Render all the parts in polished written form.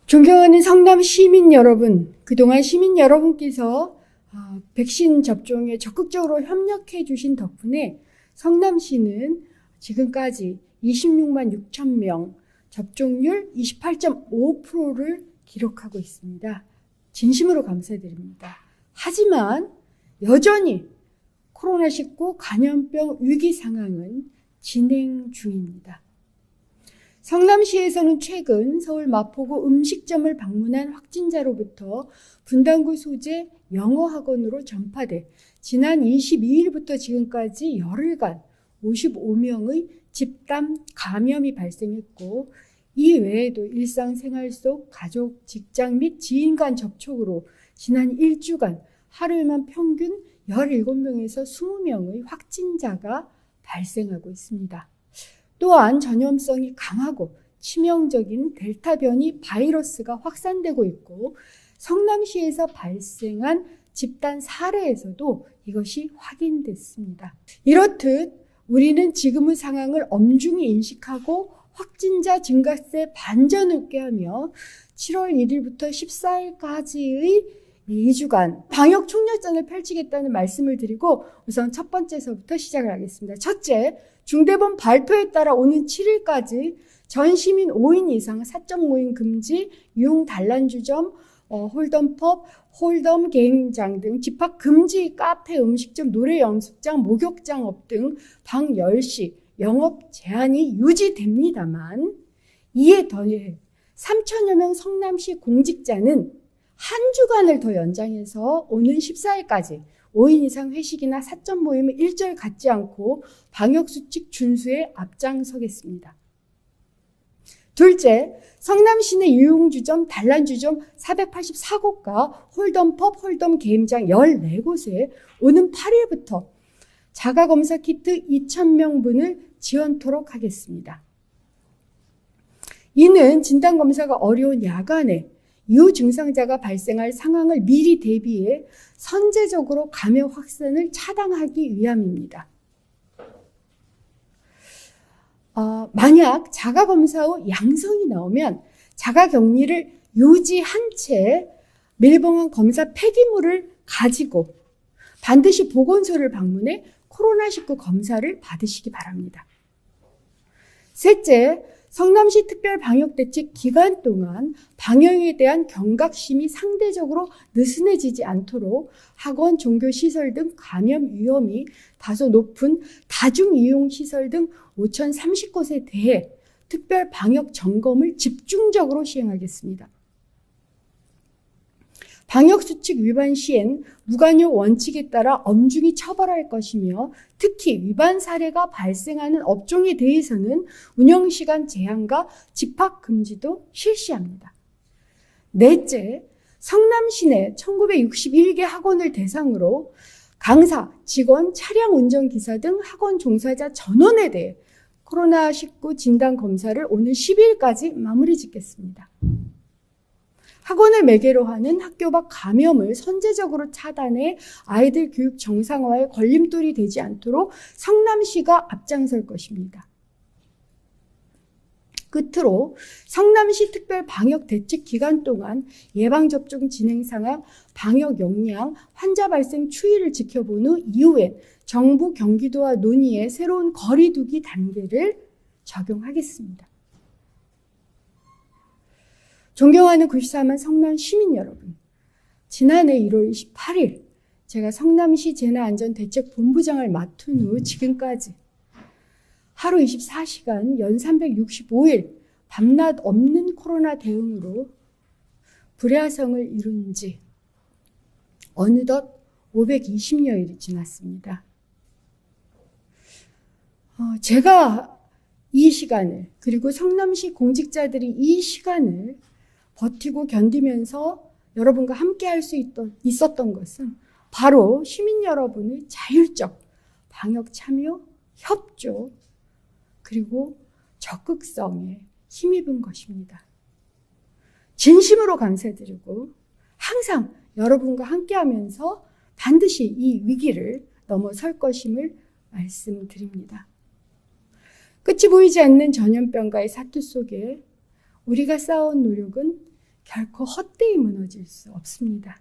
존경하는 성남 시민 여러분, 그동안 시민 여러분께서 백신 접종에 적극적으로 협력해 주신 덕분에 성남시는 지금까지 26만 6천 명, 접종률 28.5%를 기록하고 있습니다. 진심으로 감사드립니다. 하지만 여전히 코로나19 감염병 위기 상황은 진행 중입니다. 성남시에서는 최근 서울 마포구 음식점을 방문한 확진자로부터 분당구 소재 영어학원으로 전파돼 지난 22일부터 지금까지 열흘간 55명의 집단 감염이 발생했고, 이 외에도 일상생활 속 가족, 직장 및 지인 간 접촉으로 지난 일주간 하루에만 평균 17명에서 20명의 확진자가 발생하고 있습니다. 또한 전염성이 강하고 치명적인 델타 변이 바이러스가 확산되고 있고, 성남시에서 발생한 집단 사례에서도 이것이 확인됐습니다. 이렇듯 우리는 지금의 상황을 엄중히 인식하고 확진자 증가세 반전없게 하며 7월 1일부터 14일까지의 2주간 방역 총력전을 펼치겠다는 말씀을 드리고, 우선 첫 번째서부터 시작을 하겠습니다. 첫째, 중대본 발표에 따라 오는 7일까지 전 시민 5인 이상 사적 모임 금지, 유흥 단란주점, 홀덤펍, 홀덤 게임장 등 집합 금지 카페, 음식점, 노래 연습장, 목욕장업 등 밤 10시 영업 제한이 유지됩니다만, 이에 더해 3천여 명 성남시 공직자는 한 주간을 더 연장해서 오는 14일까지 5인 이상 회식이나 사적 모임을 일절 갖지 않고 방역수칙 준수에 앞장서겠습니다. 둘째, 성남시내 유흥주점, 단란주점 484곳과 홀덤펍, 홀덤 게임장 14곳에 오는 8일부터 자가검사 키트 2,000명분을 지원토록 하겠습니다. 이는 진단검사가 어려운 야간에 유증상자가 발생할 상황을 미리 대비해 선제적으로 감염 확산을 차단하기 위함입니다. 만약 자가검사 후 양성이 나오면 자가격리를 유지한 채 밀봉한 검사 폐기물을 가지고 반드시 보건소를 방문해 코로나19 검사를 받으시기 바랍니다. 셋째, 성남시 특별방역대책 기간 동안 방역에 대한 경각심이 상대적으로 느슨해지지 않도록 학원, 종교시설 등 감염 위험이 다소 높은 다중이용시설 등 5,030곳에 대해 특별방역 점검을 집중적으로 시행하겠습니다. 방역수칙 위반 시엔 무관용 원칙에 따라 엄중히 처벌할 것이며, 특히 위반 사례가 발생하는 업종에 대해서는 운영시간 제한과 집합금지도 실시합니다. 넷째, 성남시 내 1961개 학원을 대상으로 강사, 직원, 차량 운전기사 등 학원 종사자 전원에 대해 코로나19 진단검사를 오늘 12일까지 마무리 짓겠습니다. 학원을 매개로 하는 학교 밖 감염을 선제적으로 차단해 아이들 교육 정상화에 걸림돌이 되지 않도록 성남시가 앞장설 것입니다. 끝으로 성남시 특별방역대책 기간 동안 예방접종 진행 상황, 방역 역량, 환자 발생 추이를 지켜본 후 이후엔 정부 경기도와 논의해 새로운 거리두기 단계를 적용하겠습니다. 존경하는 94만 성남 시민 여러분, 지난해 1월 28일 제가 성남시 재난안전대책본부장을 맡은 후 지금까지 하루 24시간 연 365일 밤낮 없는 코로나 대응으로 불야성을 이룬 지 어느덧 520여일이 지났습니다. 제가 이 시간을, 그리고 성남시 공직자들이 이 시간을 버티고 견디면서 여러분과 함께 할 수 있었던 것은 바로 시민 여러분의 자율적 방역 참여, 협조, 그리고 적극성에 힘입은 것입니다. 진심으로 감사드리고 항상 여러분과 함께하면서 반드시 이 위기를 넘어설 것임을 말씀드립니다. 끝이 보이지 않는 전염병과의 사투 속에 우리가 쌓아온 노력은 결코 헛되이 무너질 수 없습니다.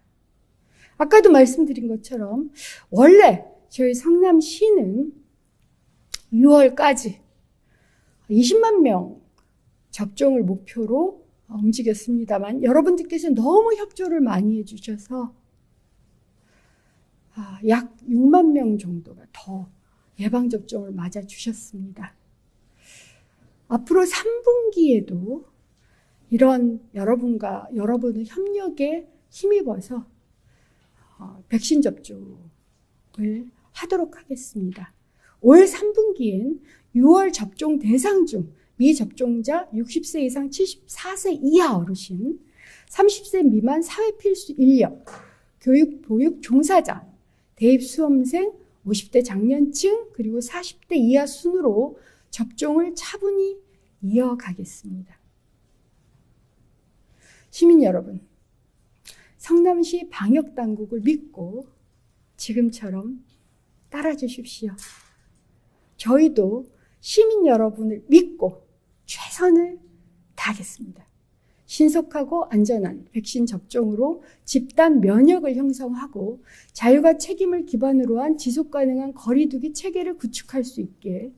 아까도 말씀드린 것처럼 원래 저희 성남시는 6월까지 20만 명 접종을 목표로 움직였습니다만 여러분들께서 너무 협조를 많이 해주셔서 약 6만 명 정도가 더 예방접종을 맞아주셨습니다. 앞으로 3분기에도 이런 여러분의 협력에 힘입어서 백신 접종을 하도록 하겠습니다. 올 3분기엔 6월 접종 대상 중 미접종자 60세 이상 74세 이하 어르신, 30세 미만 사회필수 인력, 교육, 보육 종사자, 대입 수험생, 50대 장년층, 그리고 40대 이하 순으로 접종을 차분히 이어가겠습니다. 시민 여러분, 성남시 방역당국을 믿고 지금처럼 따라주십시오. 저희도 시민 여러분을 믿고 최선을 다하겠습니다. 신속하고 안전한 백신 접종으로 집단 면역을 형성하고 자유와 책임을 기반으로 한 지속가능한 거리두기 체계를 구축할 수 있게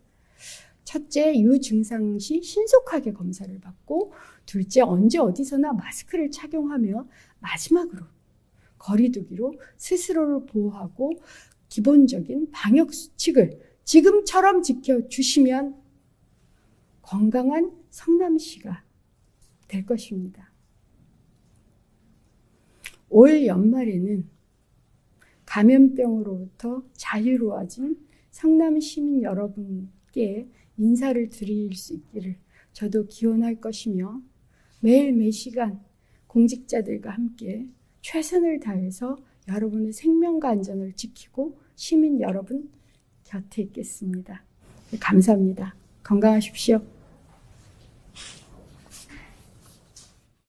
첫째, 유증상 시 신속하게 검사를 받고 둘째, 언제 어디서나 마스크를 착용하며 마지막으로 거리두기로 스스로를 보호하고 기본적인 방역 수칙을 지금처럼 지켜주시면 건강한 성남시가 될 것입니다. 올 연말에는 감염병으로부터 자유로워진 성남 시민 여러분께 인사를 드릴 수 있기를 저도 기원할 것이며 매일 매시간 공직자들과 함께 최선을 다해서 여러분의 생명과 안전을 지키고 시민 여러분 곁에 있겠습니다. 감사합니다. 건강하십시오.